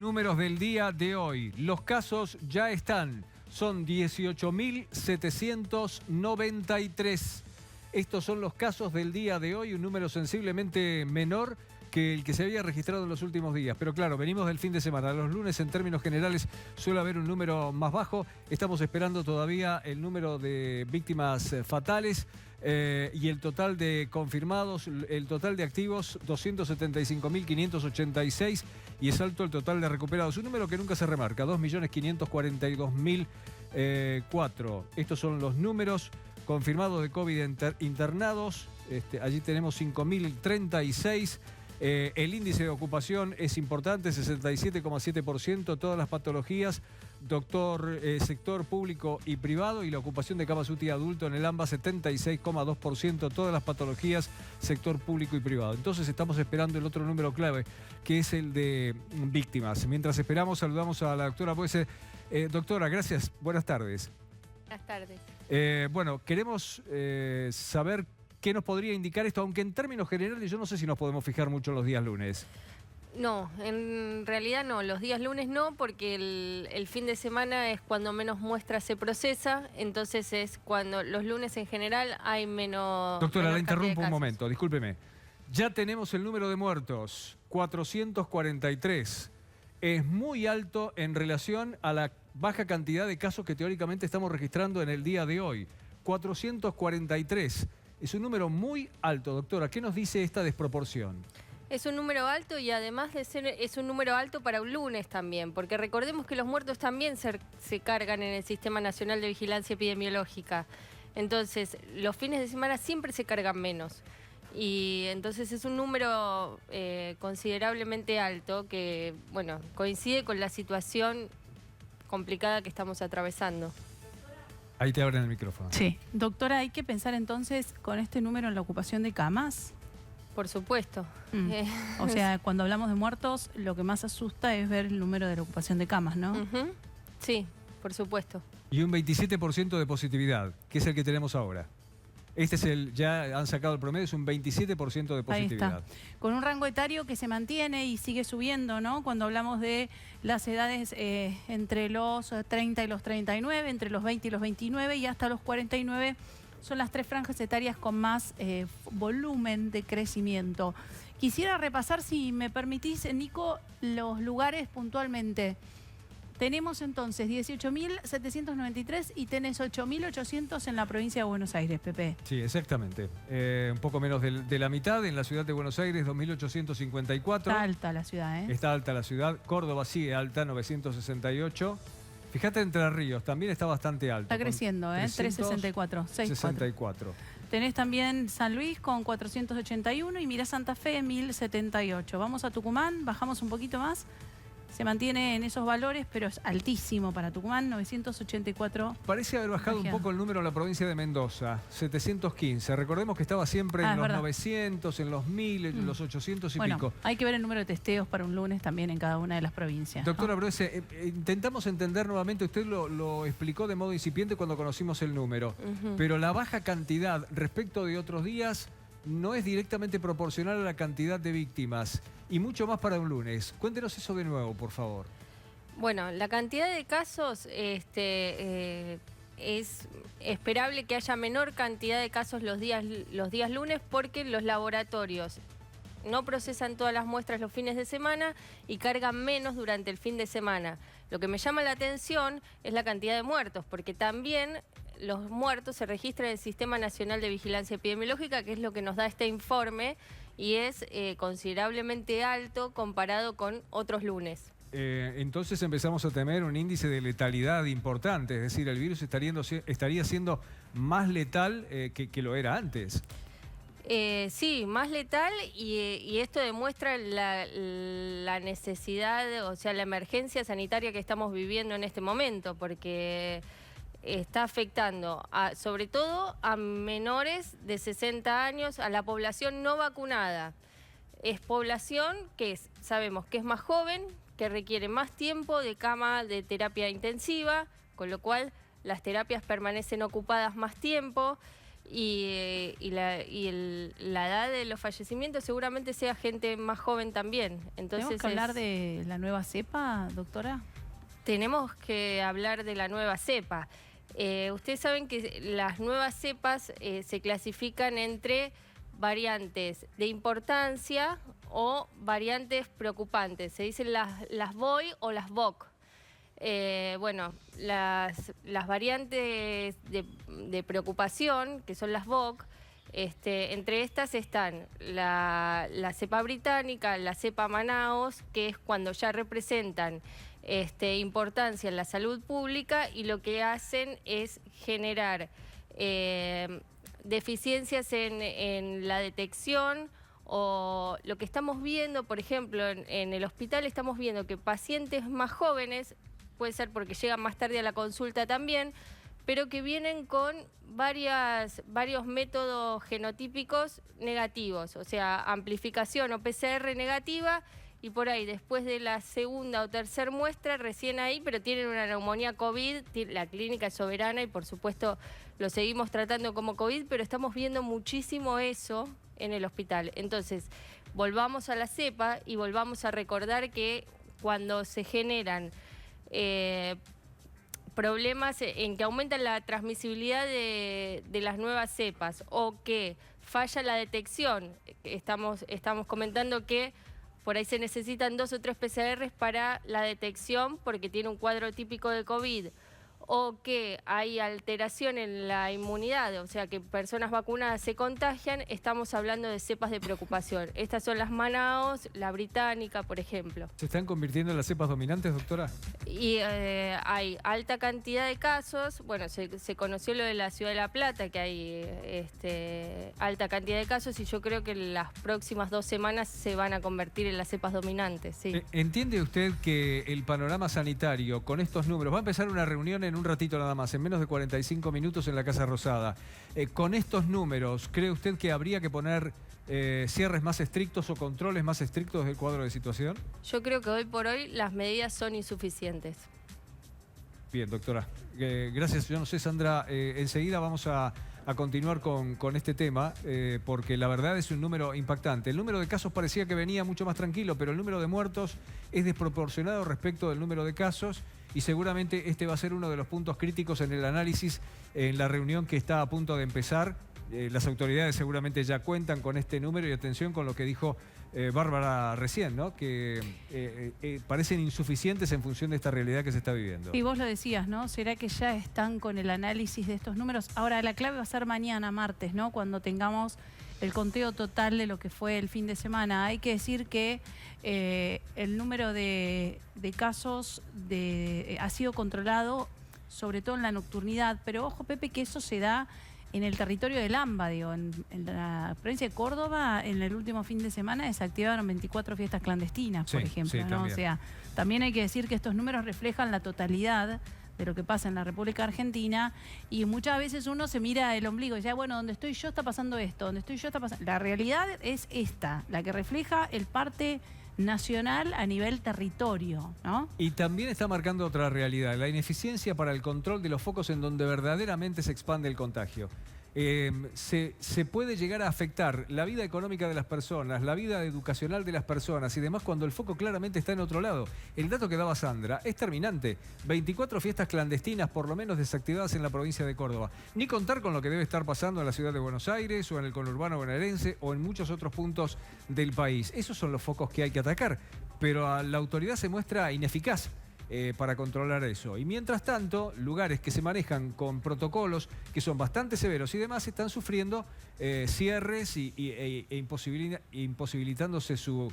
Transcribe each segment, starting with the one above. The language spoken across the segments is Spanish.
Números del día de hoy. Los casos ya están. Son 18.793. Estos son los casos del día de hoy, un número sensiblemente menor que el que se había registrado en los últimos días. Pero claro, venimos del fin de semana. Los lunes, en términos generales, suele haber un número más bajo. Estamos esperando todavía el número de víctimas fatales y el total de confirmados, el total de activos, 275.586, y es alto el total de recuperados. Un número que nunca se remarca, 2.542.004. Estos son los números confirmados de COVID internados. Allí tenemos 5.036. El índice de ocupación es importante, 67,7%, todas las patologías, sector público y privado, y la ocupación de camas UTI adulto en el AMBA, 76,2%, todas las patologías, sector público y privado. Entonces estamos esperando el otro número clave, que es el de víctimas. Mientras esperamos, saludamos a la doctora Boese. Doctora, gracias, buenas tardes. Buenas tardes. Bueno, queremos saber qué nos podría indicar esto, aunque en términos generales yo no sé si nos podemos fijar mucho en los días lunes. No, en realidad no, los días lunes no, porque el fin de semana es cuando menos muestras se procesa, entonces es cuando los lunes en general hay menos. Doctora, la interrumpo un momento, discúlpeme. Ya tenemos el número de muertos, 443. Es muy alto en relación a la baja cantidad de casos que teóricamente estamos registrando en el día de hoy. 443. Es un número muy alto, doctora. ¿Qué nos dice esta desproporción? Es un número alto, y además de ser, es un número alto para un lunes también, porque recordemos que los muertos también se cargan en el Sistema Nacional de Vigilancia Epidemiológica. Entonces, los fines de semana siempre se cargan menos. Y entonces es un número considerablemente alto que, bueno, coincide con la situación complicada que estamos atravesando. Ahí te abren el micrófono. Sí. Doctora, ¿hay que pensar entonces con este número en la ocupación de camas? Por supuesto. O sea, cuando hablamos de muertos, lo que más asusta es ver el número de la ocupación de camas, ¿no? Sí, por supuesto. Y un 27% de positividad, que es el que tenemos ahora. Este es ya han sacado el promedio, es un 27% de positividad. Ahí está. Con un rango etario que se mantiene y sigue subiendo, ¿no? Cuando hablamos de las edades entre los 30 y los 39, entre los 20 y los 29 y hasta los 49, son las tres franjas etarias con más volumen de crecimiento. Quisiera repasar, si me permitís, Nico, los lugares puntualmente. Tenemos entonces 18.793 y tenés 8.800 en la provincia de Buenos Aires, Pepe. Sí, exactamente. Un poco menos de la mitad. En la ciudad de Buenos Aires, 2.854. Está alta la ciudad, ¿eh? Está alta la ciudad. Córdoba sigue alta, 968. Fíjate, Entre Ríos también está bastante alto. Está creciendo, ¿eh? 364. 64. Tenés también San Luis con 481 y mirá Santa Fe, 1.078. Vamos a Tucumán, bajamos un poquito más. Se mantiene en esos valores, pero es altísimo para Tucumán, 984. Parece haber bajado un poco el número en la provincia de Mendoza, 715. Recordemos que estaba siempre en los 900, en los 1000, en los 800 y pico. Hay que ver el número de testeos para un lunes también en cada una de las provincias. Doctora Boese, intentamos entender nuevamente, usted lo explicó de modo incipiente cuando conocimos el número, pero la baja cantidad respecto de otros días no es directamente proporcional a la cantidad de víctimas, y mucho más para un lunes. Cuéntenos eso de nuevo, por favor. Bueno, la cantidad de casos, es esperable que haya menor cantidad de casos los días lunes, porque los laboratorios no procesan todas las muestras los fines de semana y cargan menos durante el fin de semana. Lo que me llama la atención es la cantidad de muertos, porque también los muertos se registran en el Sistema Nacional de Vigilancia Epidemiológica, que es lo que nos da este informe, y es considerablemente alto comparado con otros lunes. Entonces empezamos a temer un índice de letalidad importante, es decir, el virus estaría siendo más letal que lo era antes. Sí, más letal, y esto demuestra la necesidad, o sea, la emergencia sanitaria que estamos viviendo en este momento, porque está afectando sobre todo a menores de 60 años, a la población no vacunada. Es población que sabemos que es más joven, que requiere más tiempo de cama de terapia intensiva, con lo cual las terapias permanecen ocupadas más tiempo. la edad de los fallecimientos seguramente sea gente más joven también. Entonces ¿Tenemos que hablar de la nueva cepa, doctora? Tenemos que hablar de la nueva cepa. Ustedes saben que las nuevas cepas se clasifican entre variantes de importancia o variantes preocupantes. Se dicen las VOI o las VOC. Bueno, las variantes de preocupación, que son las VOC, entre estas están la cepa británica, la cepa Manaos, que es cuando ya representan importancia en la salud pública y lo que hacen es generar deficiencias en la detección, o lo que estamos viendo, por ejemplo, en el hospital estamos viendo que pacientes más jóvenes, puede ser porque llegan más tarde a la consulta también, pero que vienen con varios métodos genotípicos negativos, o sea, amplificación o PCR negativa, y por ahí después de la segunda o tercera muestra, recién ahí, pero tienen una neumonía COVID, la clínica es soberana y por supuesto lo seguimos tratando como COVID, pero estamos viendo muchísimo eso en el hospital. Entonces, volvamos a la cepa y volvamos a recordar que cuando se generan problemas en que aumentan la transmisibilidad de las nuevas cepas o que falla la detección, estamos comentando que por ahí se necesitan 2 o 3 PCRs para la detección porque tiene un cuadro típico de COVID, o que hay alteración en la inmunidad, o sea que personas vacunadas se contagian, estamos hablando de cepas de preocupación. Estas son las Manaos, la británica, por ejemplo. ¿Se están convirtiendo en las cepas dominantes, doctora? Y hay alta cantidad de casos, bueno, se conoció lo de la Ciudad de La Plata, que hay alta cantidad de casos, y yo creo que en las próximas 2 semanas se van a convertir en las cepas dominantes, sí. ¿Entiende usted que el panorama sanitario con estos números, va a empezar una reunión en un ratito nada más, en menos de 45 minutos en la Casa Rosada, con estos números, ¿cree usted que habría que poner cierres más estrictos o controles más estrictos del cuadro de situación? Yo creo que hoy por hoy las medidas son insuficientes. Bien, doctora. Gracias. Yo no sé, Sandra, enseguida vamos a continuar con este tema, porque la verdad es un número impactante. El número de casos parecía que venía mucho más tranquilo, pero el número de muertos es desproporcionado respecto del número de casos, y seguramente este va a ser uno de los puntos críticos en el análisis en la reunión que está a punto de empezar. Las autoridades seguramente ya cuentan con este número, y atención con lo que dijo Bárbara recién, ¿no? Que parecen insuficientes en función de esta realidad que se está viviendo. Y vos lo decías, ¿no? ¿Será que ya están con el análisis de estos números? Ahora, la clave va a ser mañana, martes, ¿no? Cuando tengamos el conteo total de lo que fue el fin de semana. Hay que decir que el número de casos ha sido controlado, sobre todo en la nocturnidad, pero ojo, Pepe, que eso se da en el territorio del AMBA, digo, en la provincia de Córdoba, en el último fin de semana desactivaron 24 fiestas clandestinas, por ejemplo, ¿no? O sea, también hay que decir que estos números reflejan la totalidad de lo que pasa en la República Argentina, y muchas veces uno se mira el ombligo y dice, bueno, donde estoy yo está pasando esto, donde estoy yo está pasando... La realidad es esta, la que refleja el parte nacional a nivel territorio, ¿no? Y también está marcando otra realidad, la ineficiencia para el control de los focos en donde verdaderamente se expande el contagio. Se puede llegar a afectar la vida económica de las personas, la vida educacional de las personas y demás cuando el foco claramente está en otro lado. El dato que daba Sandra es terminante. 24 fiestas clandestinas por lo menos desactivadas en la provincia de Córdoba. Ni contar con lo que debe estar pasando en la ciudad de Buenos Aires o en el conurbano bonaerense o en muchos otros puntos del país. Esos son los focos que hay que atacar, pero la autoridad se muestra ineficaz para controlar eso. Y mientras tanto, lugares que se manejan con protocolos que son bastante severos y demás están sufriendo cierres e imposibilitándose su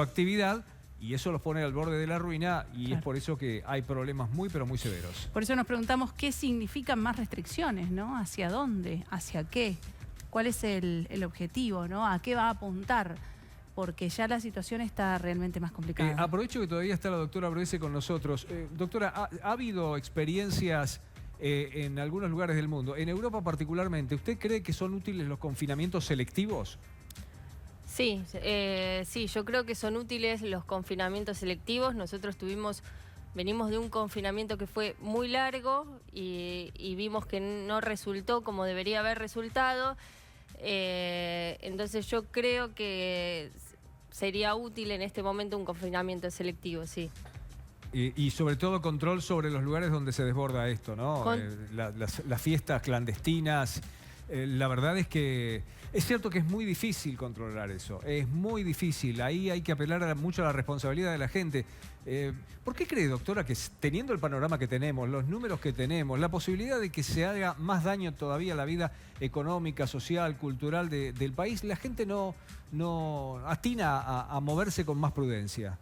actividad, y eso los pone al borde de la ruina, y claro, es por eso que hay problemas muy, pero muy severos. Por eso nos preguntamos qué significan más restricciones, ¿no? ¿Hacia dónde? ¿Hacia qué? ¿Cuál es el objetivo, ¿no? ¿A qué va a apuntar? Porque ya la situación está realmente más complicada. Aprovecho que todavía está la doctora Brodese con nosotros. Doctora, ¿ha habido experiencias en algunos lugares del mundo, en Europa particularmente? ¿Usted cree que son útiles los confinamientos selectivos? Sí, sí, yo creo que son útiles los confinamientos selectivos. Nosotros tuvimos Venimos de un confinamiento que fue muy largo y vimos que no resultó como debería haber resultado. Entonces yo creo que sería útil en este momento un confinamiento selectivo, sí. Y sobre todo control sobre los lugares donde se desborda esto, ¿no? Las fiestas clandestinas. La verdad es que es cierto que es muy difícil controlar eso, es muy difícil. Ahí hay que apelar mucho a la responsabilidad de la gente. ¿Por qué cree, doctora, que teniendo el panorama que tenemos, los números que tenemos, la posibilidad de que se haga más daño todavía a la vida económica, social, cultural del país, la gente no atina a moverse con más prudencia?